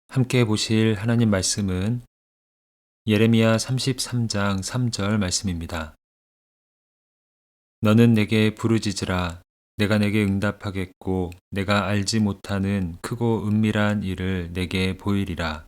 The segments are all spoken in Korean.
함께 보실 하나님 말씀은 예레미야 33장 3절 말씀입니다. 너는 내게 부르짖으라. 내가 내게 응답하겠고 내가 알지 못하는 크고 은밀한 일을 내게 보이리라.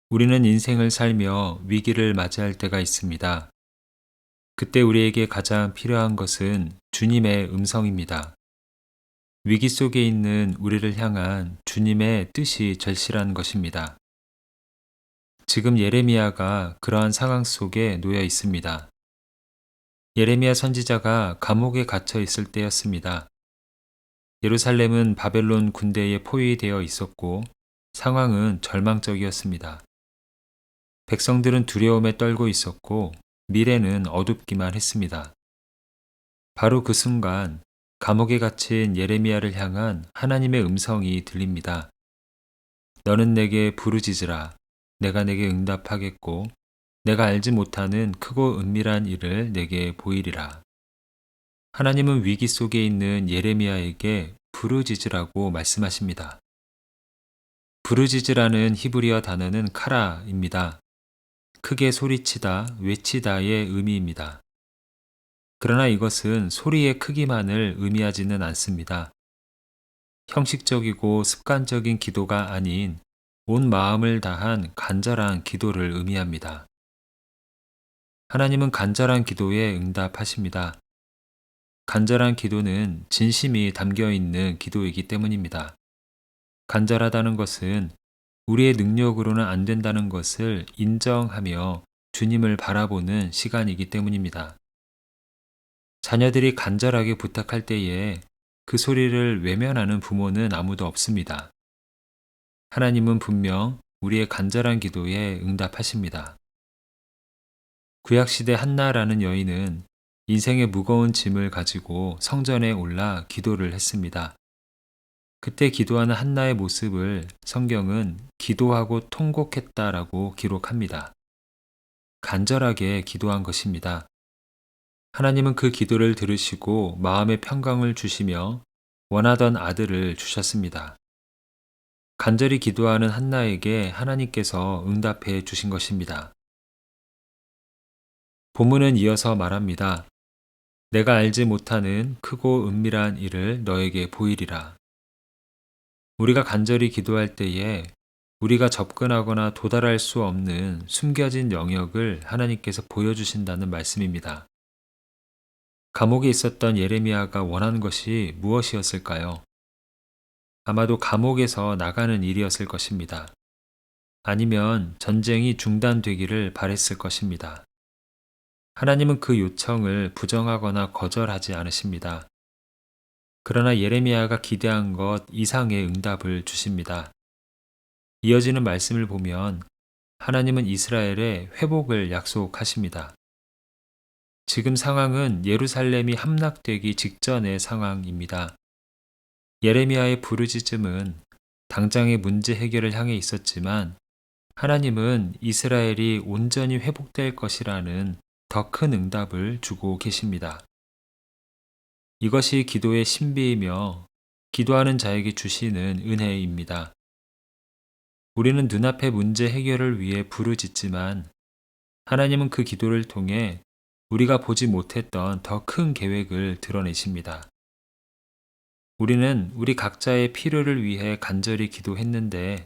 우리는 인생을 살며 위기를 맞이할 때가 있습니다. 그때 우리에게 가장 필요한 것은 주님의 음성입니다. 위기 속에 있는 우리를 향한 주님의 뜻이 절실한 것입니다. 지금 예레미야가 그러한 상황 속에 놓여 있습니다. 예레미야 선지자가 감옥에 갇혀 있을 때였습니다. 예루살렘은 바벨론 군대에 포위되어 있었고 상황은 절망적이었습니다. 백성들은 두려움에 떨고 있었고 미래는 어둡기만 했습니다. 바로 그 순간 감옥에 갇힌 예레미야를 향한 하나님의 음성이 들립니다. 너는 내게 부르짖으라. 내가 내게 응답하겠고 내가 알지 못하는 크고 은밀한 일을 내게 보이리라. 하나님은 위기 속에 있는 예레미야에게 부르짖으라고 말씀하십니다. 부르짖으라는 히브리어 단어는 카라입니다. 크게 소리치다, 외치다의 의미입니다. 그러나 이것은 소리의 크기만을 의미하지는 않습니다. 형식적이고 습관적인 기도가 아닌 온 마음을 다한 간절한 기도를 의미합니다. 하나님은 간절한 기도에 응답하십니다. 간절한 기도는 진심이 담겨 있는 기도이기 때문입니다. 간절하다는 것은 우리의 능력으로는 안 된다는 것을 인정하며 주님을 바라보는 시간이기 때문입니다. 자녀들이 간절하게 부탁할 때에 그 소리를 외면하는 부모는 아무도 없습니다. 하나님은 분명 우리의 간절한 기도에 응답하십니다. 구약시대 한나라는 여인은 인생의 무거운 짐을 가지고 성전에 올라 기도를 했습니다. 그때 기도하는 한나의 모습을 성경은 기도하고 통곡했다라고 기록합니다. 간절하게 기도한 것입니다. 하나님은 그 기도를 들으시고 마음의 평강을 주시며 원하던 아들을 주셨습니다. 간절히 기도하는 한나에게 하나님께서 응답해 주신 것입니다. 본문은 이어서 말합니다. 내가 알지 못하는 크고 은밀한 일을 너에게 보이리라. 우리가 간절히 기도할 때에 우리가 접근하거나 도달할 수 없는 숨겨진 영역을 하나님께서 보여주신다는 말씀입니다. 감옥에 있었던 예레미야가 원한 것이 무엇이었을까요? 아마도 감옥에서 나가는 일이었을 것입니다. 아니면 전쟁이 중단되기를 바랬을 것입니다. 하나님은 그 요청을 부정하거나 거절하지 않으십니다. 그러나 예레미야가 기대한 것 이상의 응답을 주십니다. 이어지는 말씀을 보면 하나님은 이스라엘의 회복을 약속하십니다. 지금 상황은 예루살렘이 함락되기 직전의 상황입니다. 예레미야의 부르짖음은 당장의 문제 해결을 향해 있었지만 하나님은 이스라엘이 온전히 회복될 것이라는 더 큰 응답을 주고 계십니다. 이것이 기도의 신비이며 기도하는 자에게 주시는 은혜입니다. 우리는 눈앞의 문제 해결을 위해 부르짖지만 하나님은 그 기도를 통해 우리가 보지 못했던 더 큰 계획을 드러내십니다. 우리는 우리 각자의 필요를 위해 간절히 기도했는데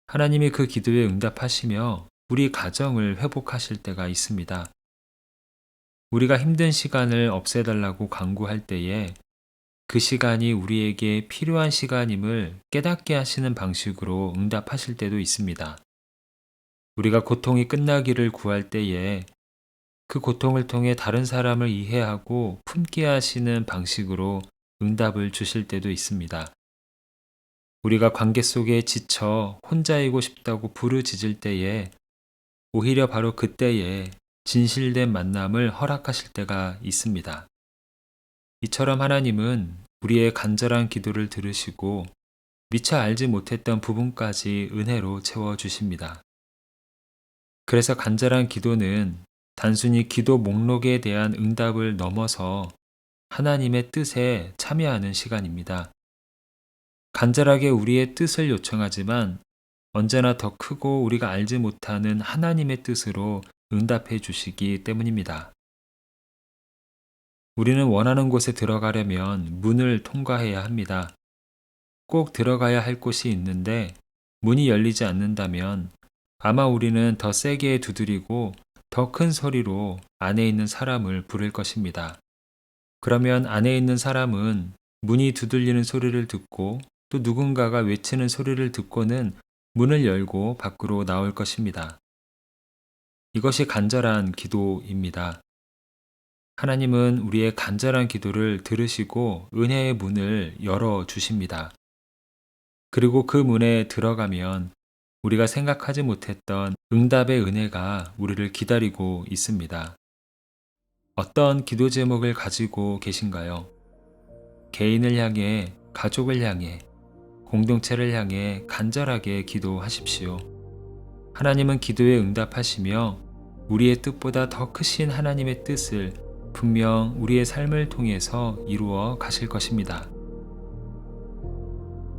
하나님이 그 기도에 응답하시며 우리 가정을 회복하실 때가 있습니다. 우리가 힘든 시간을 없애달라고 간구할 때에 그 시간이 우리에게 필요한 시간임을 깨닫게 하시는 방식으로 응답하실 때도 있습니다. 우리가 고통이 끝나기를 구할 때에 그 고통을 통해 다른 사람을 이해하고 품게 하시는 방식으로 응답을 주실 때도 있습니다. 우리가 관계 속에 지쳐 혼자이고 싶다고 부르짖을 때에 오히려 바로 그때에 진실된 만남을 허락하실 때가 있습니다. 이처럼 하나님은 우리의 간절한 기도를 들으시고 미처 알지 못했던 부분까지 은혜로 채워주십니다. 그래서 간절한 기도는 단순히 기도 목록에 대한 응답을 넘어서 하나님의 뜻에 참여하는 시간입니다. 간절하게 우리의 뜻을 요청하지만 언제나 더 크고 우리가 알지 못하는 하나님의 뜻으로 응답해 주시기 때문입니다. 우리는 원하는 곳에 들어가려면 문을 통과해야 합니다. 꼭 들어가야 할 곳이 있는데 문이 열리지 않는다면 아마 우리는 더 세게 두드리고 더 큰 소리로 안에 있는 사람을 부를 것입니다. 그러면 안에 있는 사람은 문이 두들리는 소리를 듣고 또 누군가가 외치는 소리를 듣고는 문을 열고 밖으로 나올 것입니다. 이것이 간절한 기도입니다. 하나님은 우리의 간절한 기도를 들으시고 은혜의 문을 열어 주십니다. 그리고 그 문에 들어가면 우리가 생각하지 못했던 응답의 은혜가 우리를 기다리고 있습니다. 어떤 기도 제목을 가지고 계신가요? 개인을 향해, 가족을 향해, 공동체를 향해 간절하게 기도하십시오. 하나님은 기도에 응답하시며 우리의 뜻보다 더 크신 하나님의 뜻을 분명 우리의 삶을 통해서 이루어 가실 것입니다.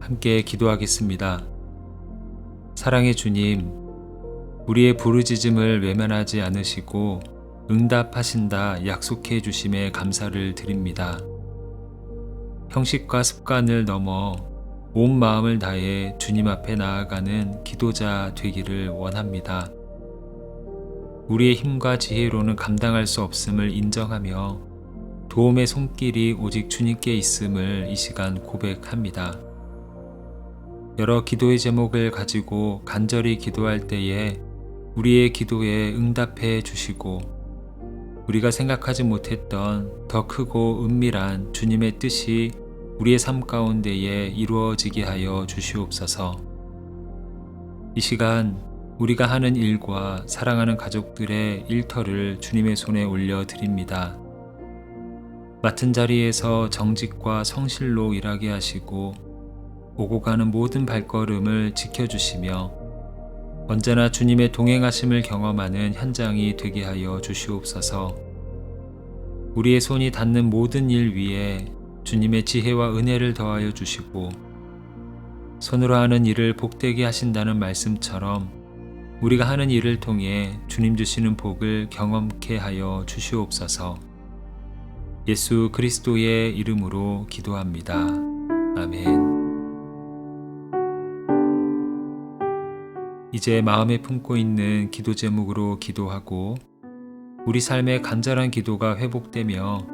함께 기도하겠습니다. 사랑의 주님, 우리의 부르짖음을 외면하지 않으시고 응답하신다 약속해 주심에 감사를 드립니다. 형식과 습관을 넘어 온 마음을 다해 주님 앞에 나아가는 기도자 되기를 원합니다. 우리의 힘과 지혜로는 감당할 수 없음을 인정하며 도움의 손길이 오직 주님께 있음을 이 시간 고백합니다. 여러 기도의 제목을 가지고 간절히 기도할 때에 우리의 기도에 응답해 주시고 우리가 생각하지 못했던 더 크고 은밀한 주님의 뜻이 우리의 삶 가운데에 이루어지게 하여 주시옵소서. 이 시간 우리가 하는 일과 사랑하는 가족들의 일터를 주님의 손에 올려드립니다. 맡은 자리에서 정직과 성실로 일하게 하시고 오고 가는 모든 발걸음을 지켜주시며 언제나 주님의 동행하심을 경험하는 현장이 되게 하여 주시옵소서. 우리의 손이 닿는 모든 일 위에 주님의 지혜와 은혜를 더하여 주시고 손으로 하는 일을 복되게 하신다는 말씀처럼 우리가 하는 일을 통해 주님 주시는 복을 경험케 하여 주시옵소서. 예수 그리스도의 이름으로 기도합니다. 아멘. 이제 마음에 품고 있는 기도 제목으로 기도하고 우리 삶의 간절한 기도가 회복되며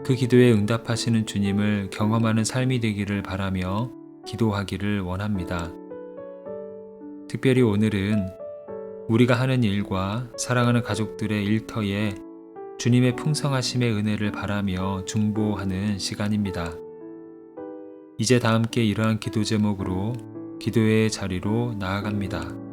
그 기도에 응답하시는 주님을 경험하는 삶이 되기를 바라며 기도하기를 원합니다. 특별히 오늘은 우리가 하는 일과 사랑하는 가족들의 일터에 주님의 풍성하심의 은혜를 바라며 중보하는 시간입니다. 이제 다 함께 이러한 기도 제목으로 기도의 자리로 나아갑니다.